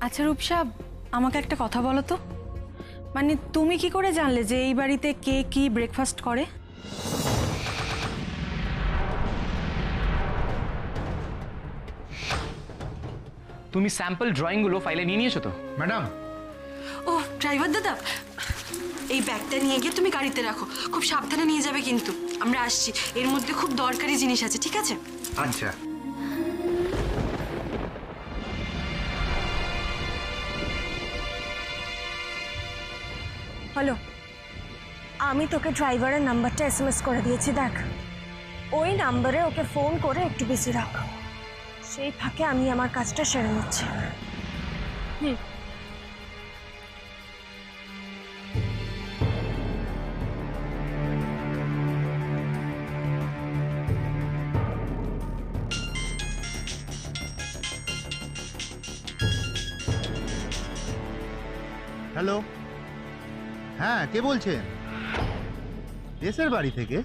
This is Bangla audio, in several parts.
আচ্ছা রূপসা, আমাকে একটা কথা বলো তো, মানে তুমি কি করে জানলে যে এই বাড়িতে কে কি ব্রেকফাস্ট করে? তুমি স্যাম্পল ড্রয়িংগুলো ফাইলে নিয়ে নিয়েছো তো? ম্যাডাম, ও ড্রাইভার দাদা, এই ব্যাগটা নিয়ে গিয়ে তুমি গাড়িতে রাখো, খুব সাবধানে নিয়ে যাবে কিন্তু। আমরা আসছি, এর মধ্যে খুব দরকারি জিনিস আছে, ঠিক আছে? আচ্ছা। হ্যালো, আমি তোকে ড্রাইভারের নাম্বারটা এসএমএস করে দিয়েছি, দেখ। ওই নাম্বারে ওকে ফোন করে একটু বিজি রাখ। সেই ফাঁকে আমি আমার কাজটা সেরে নিচ্ছি। হ্যালো, হ্যাঁ কে বলছেন? দেশের বাড়ি থেকে?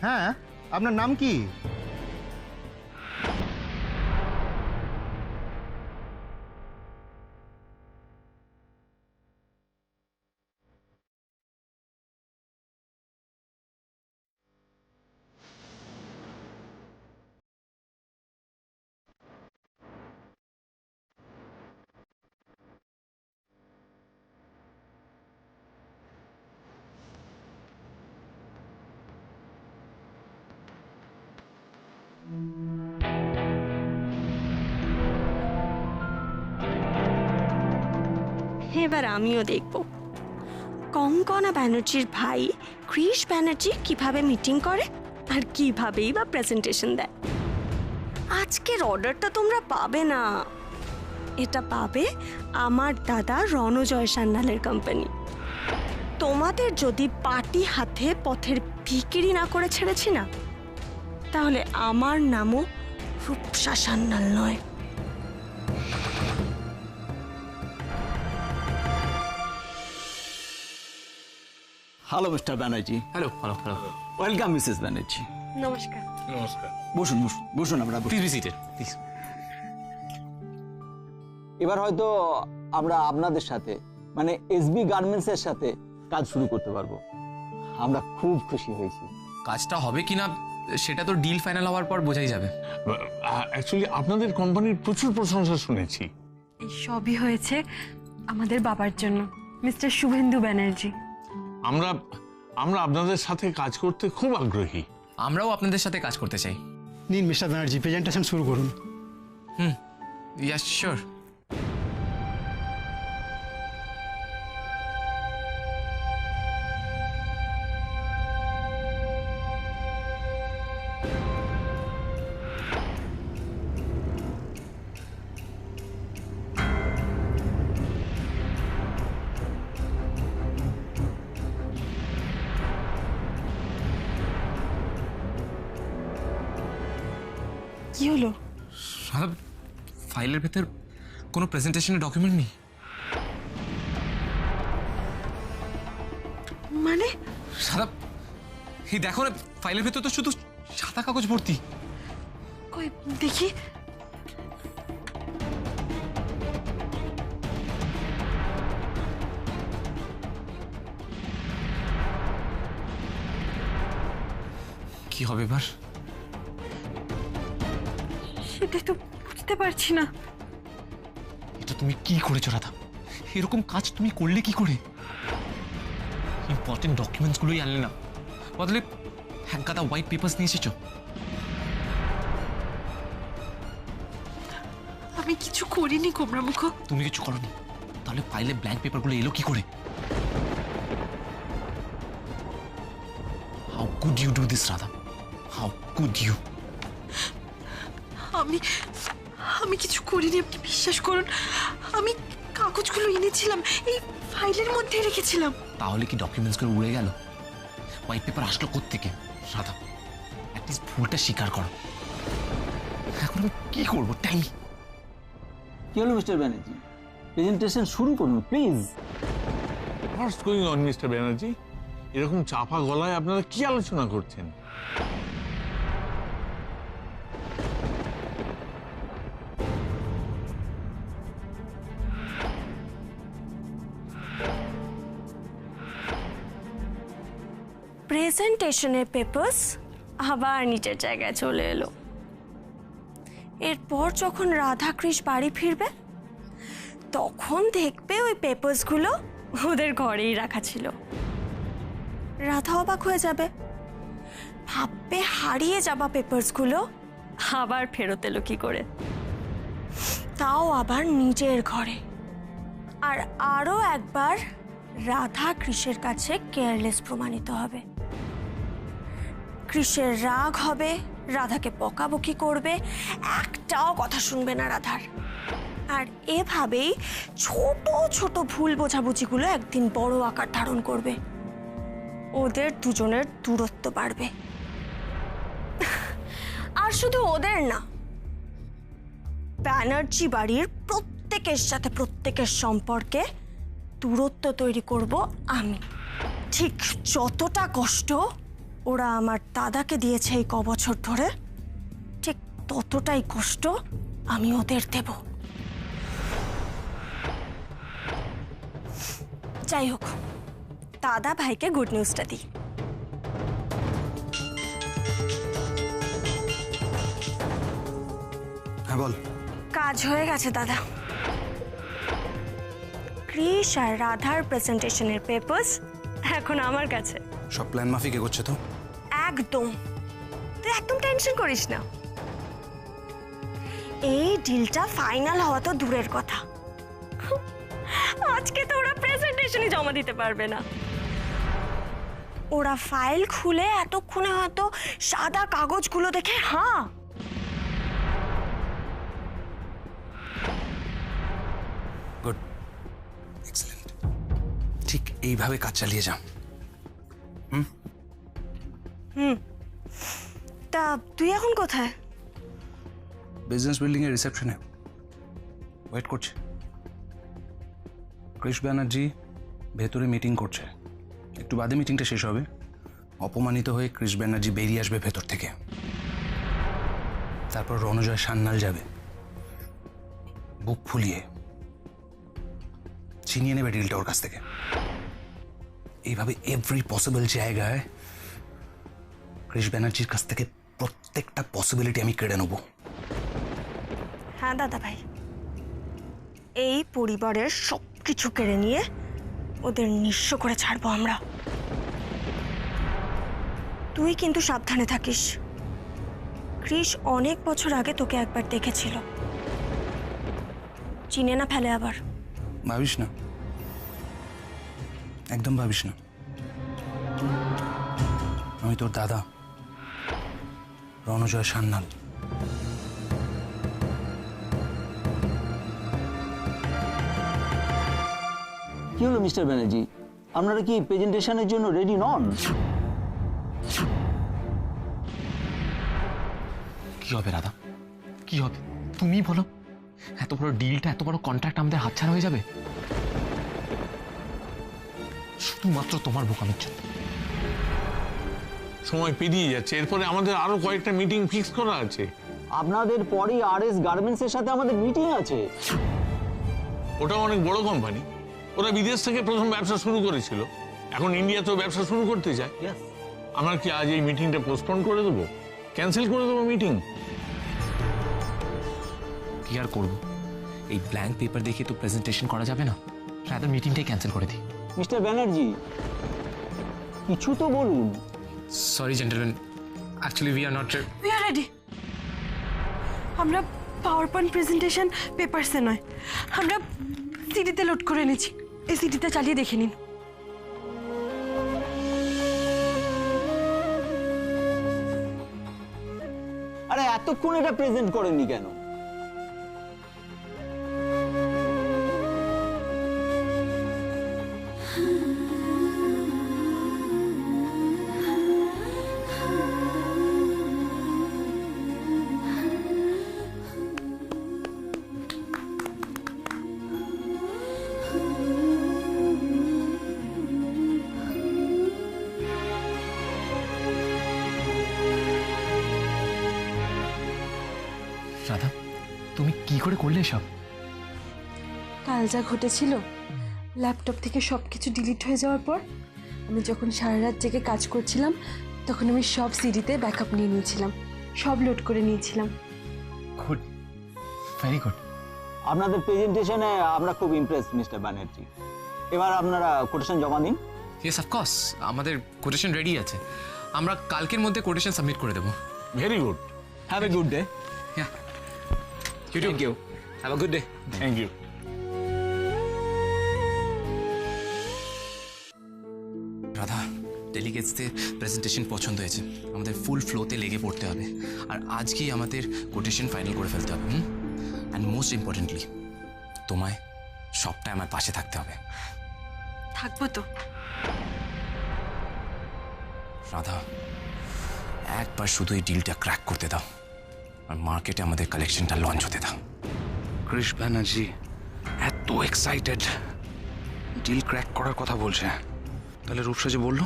হ্যাঁ, আপনার নাম কি? এবার আমিও দেখব কঙ্কনা ব্যানার্জির ভাই ক্রিশ ব্যানার্জি কিভাবে মিটিং করে আর কিভাবেই বা প্রেজেন্টেশন দেয়। আজকের অর্ডারটা তোমরা পাবে না, এটা পাবে আমার দাদা রণজয় সান্যালের কোম্পানি। তোমাদের যদি পাটি হাতে পথের ভিকিরি না করে ছেড়েছি না, তাহলে আমার নামও রূপসা সান্যাল নয়। Hello mister Banerjee. Hello hello hello. Welcome Mrs Banerjee. নমস্কার। বসুন বসুন বসুন, আমরা বসুন। Please be seated please. এবার হয়তো আমরা আপনাদের সাথে মানে এসবি গার্মেন্টস এর সাথে কাজ শুরু করতে পারবো। আমরা খুব খুশি হয়েছি। কাজটা হবে কিনা সেটা তো ডিল ফাইনাল হওয়ার পর বোঝাই যাবে। অ্যাকচুয়ালি আপনাদের কোম্পানির প্রচুর প্রশংসা শুনেছি। এই সবই হয়েছে আমাদের বাবার জন্য, মিস্টার শুভেন্দু ব্যানার্জি। আমরা আমরা আপনাদের সাথে কাজ করতে খুব আগ্রহী। আমরাও আপনাদের সাথে কাজ করতে চাই। নিন মিস্টার ব্যানার্জি, প্রেজেন্টেশন শুরু করুন। ইয়াস শিওর। কি হলো? ফাইলের ভেতর কোনো প্রেজেন্টেশনের ডকুমেন্ট নেই মানে সাদা। এই দেখো না, ফাইলের ভেতর তো শুধু সাদা কাগজ ভর্তি। কই দেখি। কি হবে এবার? সেটাই তো বুঝতে পারছি না। এটা তুমি কি করেছো রাধা? এরকম কাজ তুমি করলে কি করে? ইম্পর্টেন্ট ডকুমেন্টস গুলোই আনলে না, বদলে এক গাদা হোয়াইট পেপারস নিয়ে এসেছো। আমি কিছু করিনি কোমরামুখ। তুমি কিছু করোনি, তাহলে ফাইলে ব্ল্যাঙ্ক পেপারগুলো এলো কি করে? How could you do this Radha? How could you? আমি আমি কিছু করিনি, আপনি বিশ্বাস করুন। আমি কাগজগুলো এনেছিলাম, এই ফাইলের মধ্যে রেখেছিলাম। তাহলে কি ডকুমেন্টসগুলো উড়ে গেল? হোয়াইট পেপার আসলো কোত্থেকে? রাধা, অ্যাটলিস্ট ভুলটা স্বীকার করো। এখন আমি কি করবো? টাইম কি হলো মিস্টার ব্যানার্জি? প্রেজেন্টেশন শুরু করুন please. What's going on mister Banerjee? এরকম চাপা গলায় আপনারা কি আলোচনা করছেন? প্রেজেন্টেশনের পেপারস আবার নিচের জায়গায় চলে এলো। এরপর যখন রাধা কৃষ বাড়ি ফিরবে তখন দেখবে ওই পেপারসগুলো ওদের ঘরেই রাখা ছিল। রাধা অবাক হয়ে যাবে, ভাববে হারিয়ে যাওয়া পেপারসগুলো আবার ফেরত এলো কি করে, তাও আবার নিজের ঘরে। আর আরও একবার রাধা কৃষের কাছে কেয়ারলেস প্রমাণিত হবে। কৃষের রাগ হবে, রাধাকে বকাবকি করবে, একটাও কথা শুনবে না রাধার। আর এভাবেই ছোট ছোট ভুল বোঝাবুঝিগুলো একদিন বড় আকার ধারণ করবে, ওদের দুজনের দূরত্ব বাড়বে। আর শুধু ওদের না, ব্যানার্জি বাড়ির প্রত্যেকের সাথে প্রত্যেকের সম্পর্কে দূরত্ব তৈরি করব আমি। ঠিক যতটা কষ্ট ওরা আমার দাদাকে দিয়েছে এই কবছর ধরে, ঠিক ততটাই কষ্ট আমি ওদের দেব। যাই হোক, দাদা ভাইকে গুড নিউজটা দিই। হ্যাঁ বল। কাজ হয়ে গেছে দাদা। কৃষ আর রাধার প্রেজেন্টেশনের পেপারস এখন আমার কাছে। সব প্ল্যান মাফিক এগোচ্ছে তো? একদম, তুই একদম টেনশন করিস না। এই ডিলটা ফাইনাল হওয়া তো দূরের কথা, আজকে তো ওরা প্রেজেন্টেশনই জমা দিতে পারবে না। ওরা ফাইল খুলে এতক্ষণে হয়তো সাদা কাগজগুলো দেখে হ্যাঁ। Good, excellent. ঠিক এইভাবে কাজ চালিয়ে যা। তা তুই এখন কোথায়? বিজনেস বিল্ডিং এর রিসেপশনে ওয়েট করছে। কৃষ ব্যানার্জি ভেতরে মিটিং করছে, একটু বাদে মিটিংটা শেষ হবে। অপমানিত হয়ে কৃষ ব্যানার্জি বেরিয়ে আসবে ভেতর থেকে। তারপর রণজয় সান্যাল যাবে, বুক ফুলিয়ে ছিনিয়ে নেবে ডিলটা ওর কাছ থেকে। এইভাবে এভরি পসিবল জায়গায় কৃষ ব্যানার্জির কাছ থেকে প্রত্যেকটা পসিবিলিটি আমি কেড়ে নেব। হ্যাঁ দাদা ভাই, এই পরিবারের সব কিছু কেড়ে নিয়ে ওদের নিঃস্ব করে ছাড়বো আমরা। তুই কিন্তু সাবধানে থাকিস। কৃষ অনেক বছর আগে তোকে একবার দেখেছিল, চিনে না ফেলে আবার। ভাবিস না, একদম ভাবিস না। আমি তোর দাদা রণজয় সান্যাল। কি হলো মিস্টার ব্যানার্জি, আপনারা কি প্রেজেন্টেশনের জন্য রেডি নন? কি হবে রাধা, কি হবে তুমি বলো? এত বড় ডিলটা, এত বড় কন্ট্রাক্ট আমাদের হাতছাড়া হয়ে যাবে শুধুমাত্র তোমার বোকামির জন্য। সময় পেরিয়ে যাচ্ছে, এরপরে আমাদের আরো কয়েকটা মিটিং ফিক্স করা আছে। আপনাদের পরই RS গার্মেন্টস এর সাথে আমাদের মিটিং আছে। ওটা অনেক বড় কোম্পানি, ওরা বিদেশ থেকে প্রথম ব্যবসা শুরু করেছিল, এখন ইন্ডিয়াতেও ব্যবসা শুরু করতে চায়। আমরা কি আজ এই মিটিংটা পোস্টপোন করে দেবো, ক্যান্সেল করে দেবো মিটিং? কি আর করবো, এই ব্ল্যাঙ্ক পেপার দেখে তো প্রেজেন্টেশন করা যাবে না, রাদার মিটিংটাই ক্যান্সেল করে দিই। মিস্টার ব্যানার্জি কিছু তো বলুন। Sorry gentleman, actually we are not we are ready. আমরা পাওয়ার পয়েন্ট প্রেজেন্টেশন পেপারসে নয়, আমরা সিডিতে লোড করে এনেছি। এই সিডিতে চালিয়ে দেখে নিন। আরে এতক্ষণ এটা প্রেজেন্ট করেননি কেন? রাধা, তুমি কি করে করলে এসব? কাল যা ঘটেছিল, ল্যাপটপ থেকে সব কিছু ডিলিট হয়ে যাওয়ার পর আমি যখন সারা রাত জেগে কাজ করছিলাম তখন আমি সব সিডিতে ব্যাকআপ নিয়ে নিয়েছিলাম, সব লোড করে নিয়েছিলাম। Good, very good. আপনাদের প্রেজেন্টেশনে আমরা খুব ইমপ্রেস মিস্টার ব্যানার্জি। এবার আপনারা কোটেশন জমা দিন। ইয়েস অফকোর্স, আমাদের কোটেশন রেডি আছে। আমরা কালকের মধ্যে কোটেশন সাবমিট করে দেবো। Very good. Have a good day. Thank you, have a good day. Thank you. Radha, ডেলিগেটসদের প্রেজেন্টেশন পছন্দ হয়েছে, আমাদের ফুল ফ্লোতে লেগে পড়তে হবে, আর আজকেই আমাদের কোটেশন ফাইনাল করে ফেলতে হবে। অ্যান্ড মোস্ট ইম্পর্টেন্টলি তোমায় সবটাই আমার পাশে থাকতে হবে। থাকবো তো। রাধা, একবার শুধু এই ডিলটা ক্র্যাক করতে দাও আর মার্কেটে আমাদের কালেকশনটা লঞ্চ হতে দাও। কৃষ ব্যানার্জি এত এক্সাইটেড ডিল ক্র্যাক করার কথা বলছে, তাহলে রূপসা যে বললো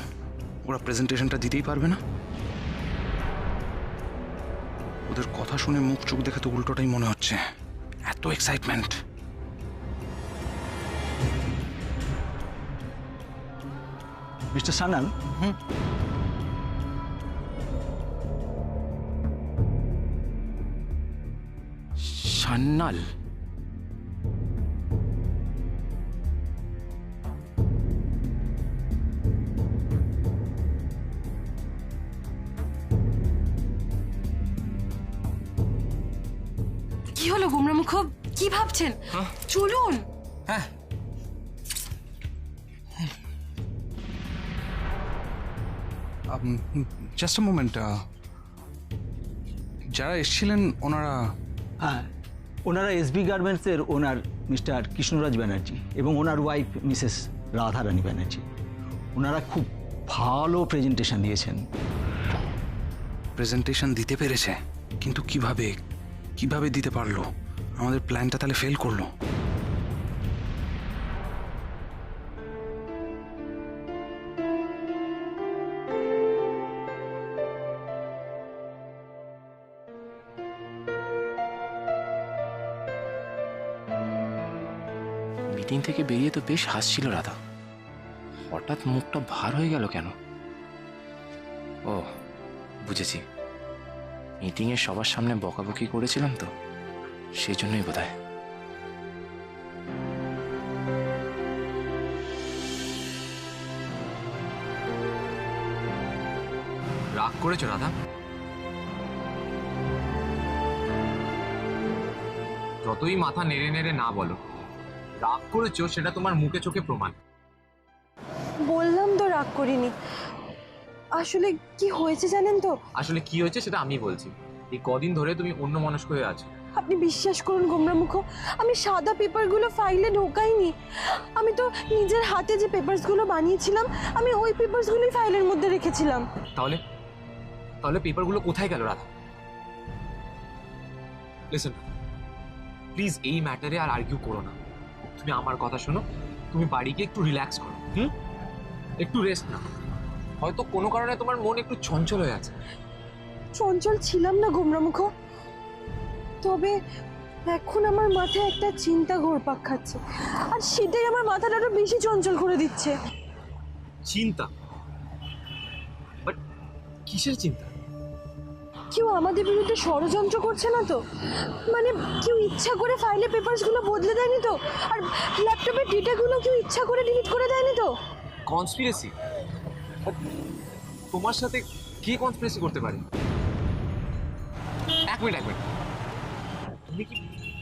ওরা প্রেজেন্টেশনটা দিতেই পারবে না। ওদের কথা শুনে মুখ চোখ দেখে তো উল্টোটাই মনে হচ্ছে, এত এক্সাইটমেন্ট। মিস্টার সানাল, সান্নাল? কি হলো গুমরামুখ, কি ভাবছেন? চলুন। হ্যাঁ, জাস্ট আ মোমেন্ট, যারা এসেছিলেন ওনারা? হ্যাঁ, ওনারা এসবি গার্মেন্টসের ওনার মিস্টার কৃষ্ণরাজ ব্যানার্জি এবং ওনার ওয়াইফ মিসেস রাধারানী ব্যানার্জি। ওনারা খুব ভালো প্রেজেন্টেশন দিয়েছেন। প্রেজেন্টেশন দিতে পেরেছে, কিন্তু কিভাবে কিভাবে দিতে পারলো? আমাদের প্ল্যানটা তাহলে ফেল করলো। মিটিং থেকে বেরিয়ে তো বেশ হাসছিল রাধা, হঠাৎ মুখটা ভার হয়ে গেল কেন? ও বুঝেছি, মিটিংয়ে সবার সামনে বকাবকি করেছিলাম তো, সেই জন্যই বোধহয়। রাগ করেছো রাধা? যতই মাথা নেড়ে নেড়ে না বলো, রাগ করেছো সেটা তোমার মুখে চোখে প্রমাণ। বললাম তো রাগ করিনি। আসলে কি হয়েছে জানেন তো? আসলে কি হয়েছে সেটা আমি বলছি। এই কদিন ধরে তুমি অন্য মনস্ক হয়ে আছো। আপনি বিশ্বাস করুন গোমরামুখ, আমি সাদা পেপারগুলো ফাইলে ঢোকাইনি। আমি তো নিজের হাতে যে পেপারসগুলো বানিয়েছিলাম, আমি ওই পেপারসগুলোই ফাইলের মধ্যে রেখেছিলাম। তাহলে তাহলে পেপারগুলো কোথায় গেল রাধা? লিসেন প্লিজ, এই ম্যাটারে আর আর্গিউ করো না। তুমি আমার কথা শোনো, তুমি বাড়ি গিয়ে একটু রিল্যাক্স করো, একটু রেস্ট নাও। হয়তো কোনো কারণে তোমার মন একটু চঞ্চল হয়ে আছে। চঞ্চল ছিলাম না গোমরামুখ, তবে এখন আমার মাথায় একটা চিন্তা ঘুরপাক খাচ্ছে, আর সেটাই আমার মাথাটা আরো বেশি চঞ্চল করে দিচ্ছে। চিন্তা? বাট কিসের চিন্তা? কেউ আমাদের বিরুদ্ধে ষড়যন্ত্র করছে না তো? মানে কেউ ইচ্ছা করে ফাইলে পেপারসগুলো বদলে দেয়নি তো? আর ল্যাপটপের ডেটাগুলো কেউ ইচ্ছা করে ডিলিট করে দেয়নি তো? কনস্পিরেসি? তোমার সাথে কে কনস্পিরেসি করতে পারে? এক মিনিট, তুমি কি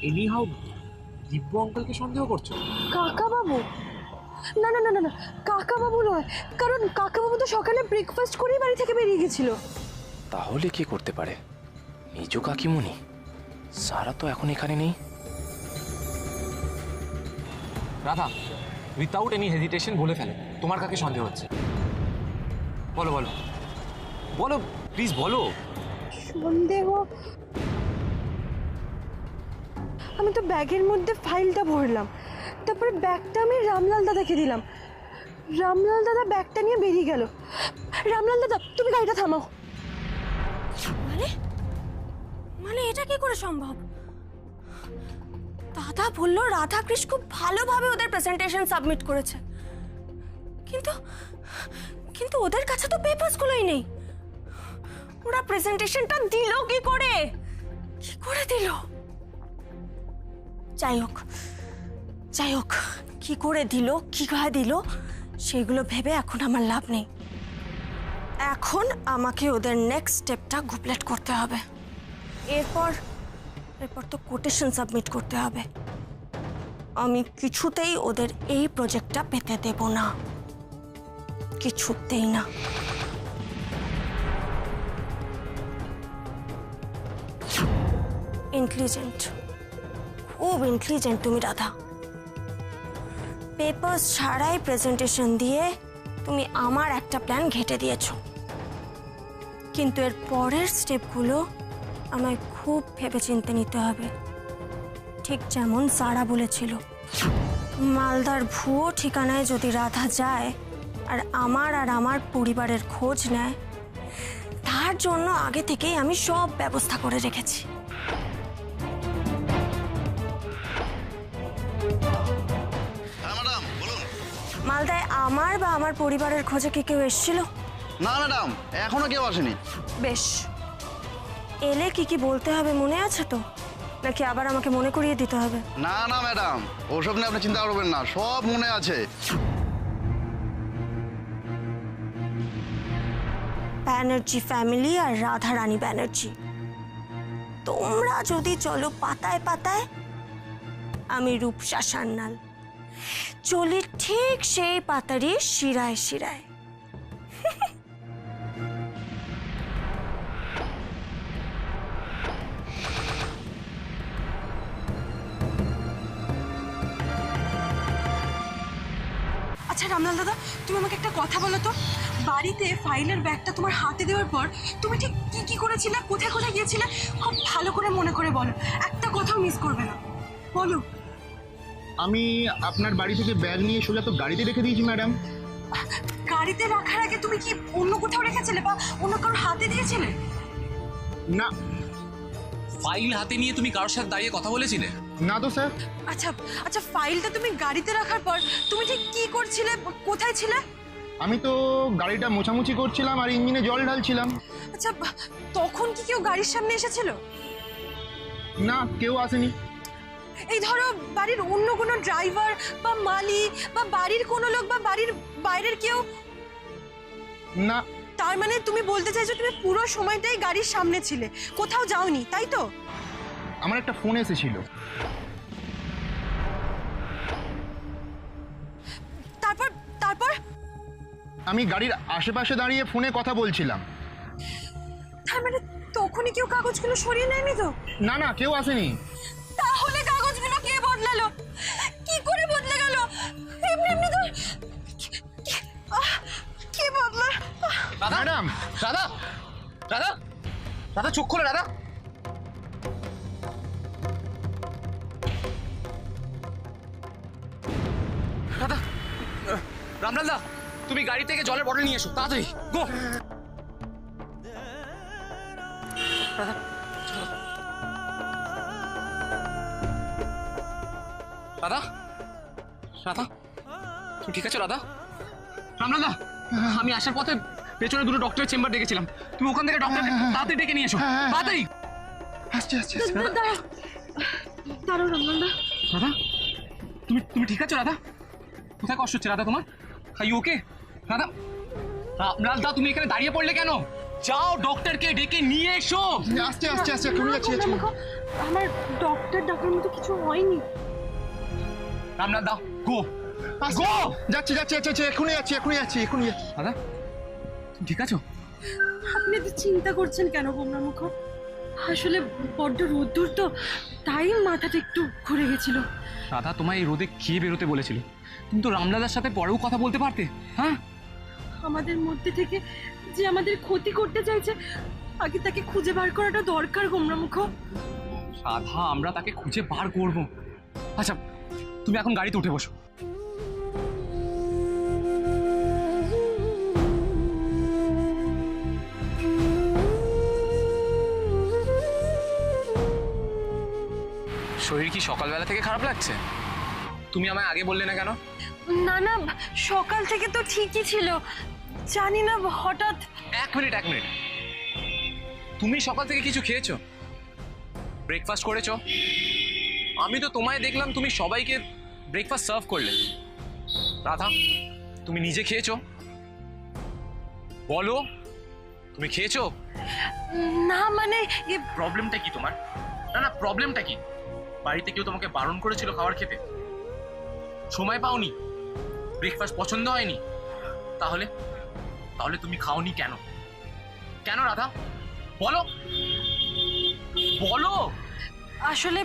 এনিহাউ দিব্য অঙ্কলকে সন্দেহ করছো? কাকা বাবু? না না না না না, কাকা বাবু নয়, কারণ কাকা বাবু তো সকালে ব্রেকফাস্ট করেই বাড়ি থেকে বেরিয়ে গেছিল। তাহলে কে করতে পারে? মেজো কাকিমণি? সারা তো এখন এখানে নেই। রাধা, উইথাউট এনি হেজিটেশন বলে ফেলো, তোমার কাকে সন্দেহ হচ্ছে? বলো বলো বলো, প্লিজ বলো। সন্দেহ? আমি তো ব্যাগের মধ্যে ফাইলটা ভরলাম, তারপরে ব্যাগটা আমি রামলাল দাদাকে দিলাম। রামলাল দাদা ব্যাগটা নিয়ে বেরিয়ে গেল। রামলাল দাদা, তুমি গাড়িটা থামাও। মানে এটা কি করে সম্ভব? দাদা বলল রাধা কৃষ্ণ খুব ভালোভাবে ওদের প্রেজেন্টেশন সাবমিট করেছে, কিন্তু কিন্তু ওদের কাছে তো পেপারসগুলোই নেই। ওরা প্রেজেন্টেশনটা দিল কি করে? কি করে দিল? যাই হোক কি করে দিল, কিভাবে দিল, সেগুলো ভেবে এখন আমার লাভ নেই। এখন আমাকে ওদের নেক্সট স্টেপটা কমপ্লিট করতে হবে। এরপর তো কোটেশন সাবমিট করতে হবে। আমি কিছুতেই ওদের এই প্রজেক্টটা পেতে দেব না, কিছুতেই না। ইন্টেলিজেন্ট, খুব ইন্টেলিজেন্ট তুমি রাধা। পেপার ছাড়াই প্রেজেন্টেশন দিয়ে তুমি আমার একটা প্ল্যান ঘেঁটে দিয়েছো, কিন্তু এর পরের স্টেপগুলো আমায় খুব ভেবেচিন্তে নিতে হবে। ঠিক যেমন সারা বলেছিল, মালদার ভুয়ো ঠিকানায় যদি রাধা যায় আর আমার পরিবারের খোঁজ নেয়, তার জন্য আগে থেকেই আমি সব ব্যবস্থা করে রেখেছি। ম্যাডাম বলুন। মালদায় আমার বা আমার পরিবারের খোঁজে কি কেউ এসেছিল? না ম্যাডাম, এখনো কেউ আসেনি। বেশ, এলে কি বলতে হবে মনে আছে তো, নাকি আবার আমাকে মনে করিয়ে দিতে হবে? না না ম্যাডাম, ওসব নিয়ে আপনি চিন্তা করবেন না, সব মনে আছে। ব্যানার্জি ফ্যামিলি আর রাধা রানী ব্যানার্জি, তোমরা যদি চলো পাতায় পাতায়, আমি রূপসা সান্যাল চলি ঠিক সেই পাতারই শিরায় শিরায়। আচ্ছা রামলাল দাদা, তুমি আমাকে একটা কথা বলো তো, বাড়িতে ফাইলের ব্যাগটা তোমার হাতে দেওয়ার পর তুমি ঠিক কি করেছিলে, কোথায় কোথায় গিয়েছিলে, খুব ভালো করে মনে করে বলো, একটা কথাও মিস করবে না, বলো। আমি আপনার বাড়ি থেকে ব্যাগ নিয়ে সোজা তো গাড়িতে রেখে দিয়েছি ম্যাডাম। গাড়িতে রাখার আগে তুমি কি অন্য কোথাও রেখেছিলে বা অন্য কারোর হাতে দিয়েছিলে? না ফাইল হাতে নিয়ে তুমি কারোর সাথে দাঁড়িয়ে কথা বলেছিলে? না তো স্যার। আচ্ছা ফাইলটা তুমি গাড়িতে রাখার পর তুমি ঠিক কি করছিলে, কোথায় ছিলে? আমি তো গাড়িটা মোছামুছি করছিলাম আর ইঞ্জিনে জল ঢালছিলাম। আচ্ছা তখন কি কেউ গাড়ির সামনে এসেছিল? না, কেউ আসেনি। এই ধরো বাড়ির অন্য কোনো ড্রাইভার বা মালি বা বাড়ির কোনো লোক বা বাড়ির বাইরের কেউ? না। তার মানে তুমি বলতে চাইছো তুমি পুরো সময়টাই গাড়ির সামনে ছিলে, কোথাও যাওনি, তাই তো? আমার একটা ফোন এসেছিল। তারপর আমি গাড়ির আশেপাশে দাঁড়িয়ে ফোনে কথা বলছিলাম। তার মানে তখনই কেউ কাগজগুলো সরিয়ে নেয়নি তো? না না, কেউ আসেনি। তাহলে কাগজগুলো কে বদলালো, কি করে বদলে গেল? এমনি তো কে বদলা? ম্যাডাম। রাধা, রাধা, রাধা চোখ খোলো রাধা। রাধা, রামলাল দা, তুমি গাড়ি থেকে জলের বটল নিয়ে এসো তাড়াতাড়ি, গো। রাধা, রাধা, রাধা, তুমি ঠিক আছো রাধা? রামলাল দা, আমি আসার পথে পেছনে দুটো ডক্টরের চেম্বার দেখেছিলাম, তুমি ওখান থেকে ডক্টরকে তাড়াতাড়ি ডেকে নিয়ে এসো, তাড়াতাড়ি। আসছে। দাঁড়াও রামলালদা। রাধা, তুমি ঠিক আছো রাধা? কোথায় কষ্ট হচ্ছে রাধা তোমার? Are you okay? Radha, Ramlal দা তুমি এখানে দাঁড়িয়ে পড়লে কেন? যাও ডক্টরকে ডেকে নিয়ে এসো। আসছে, এখনই যাচ্ছি। আমার ডক্টর ডাকার মতো কিছু হয়নি। রামলাল দা, গো গো। যাচ্ছি, এখনই যাচ্ছি। রাধা, তুমি ঠিক আছো? আপনি এত চিন্তা করছেন কেন গোমরামুখ? আসলে বড্ড রোদ্দুর তো, তাই মাথাটা একটু ঘুরে গেছিল। রাধা, তোমায় এই রোদে কে বেরোতে বলেছিল? তুমি তো রামলাদার সাথে পরেও কথা বলতে পারতে। হ্যাঁ, আমাদের মধ্যে থেকে যে আমাদের ক্ষতি করতে চাইছে, আগে তাকে খুঁজে বার করাটা দরকার গোমরামুখ। রাধা, আমরা তাকে খুঁজে বার করব। আচ্ছা, তুমি এখন গাড়িতে উঠে বসো। শরীর কি সকালবেলা থেকে খারাপ লাগছে? তুমি আমায় আগে বললে না কেন? না না, সকাল থেকে তো ঠিকই ছিল, জানি না হঠাৎ। এক মিনিট তুমি সকাল থেকে কিছু খেয়েছো? ব্রেকফাস্ট করেছো? আমি তো তোমায় দেখলাম তুমি সবাইকে ব্রেকফাস্ট সার্ভ করলে। রাধা, তুমি নিজে খেয়েছো? বলো, তুমি খেয়েছো? না মানে প্রবলেমটা কি তোমার? না প্রবলেমটা কি? বাড়িতে কেউ তোমাকে বারণ করেছিল খাবার খেতে? সময় পাওনি? ব্রেকফাস্ট পছন্দ হয়নি? তাহলে তাহলে তুমি খাওনি কেন? কেন রাধা, বলো বলো। আসলে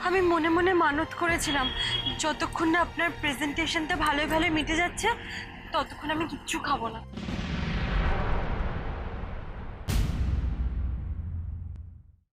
আমি মনে মনে মানত করেছিলাম যতক্ষণ না আপনার প্রেজেন্টেশনটা ভালোই ভালোই মিটে যাচ্ছে ততক্ষণ আমি কিচ্ছু খাবো না।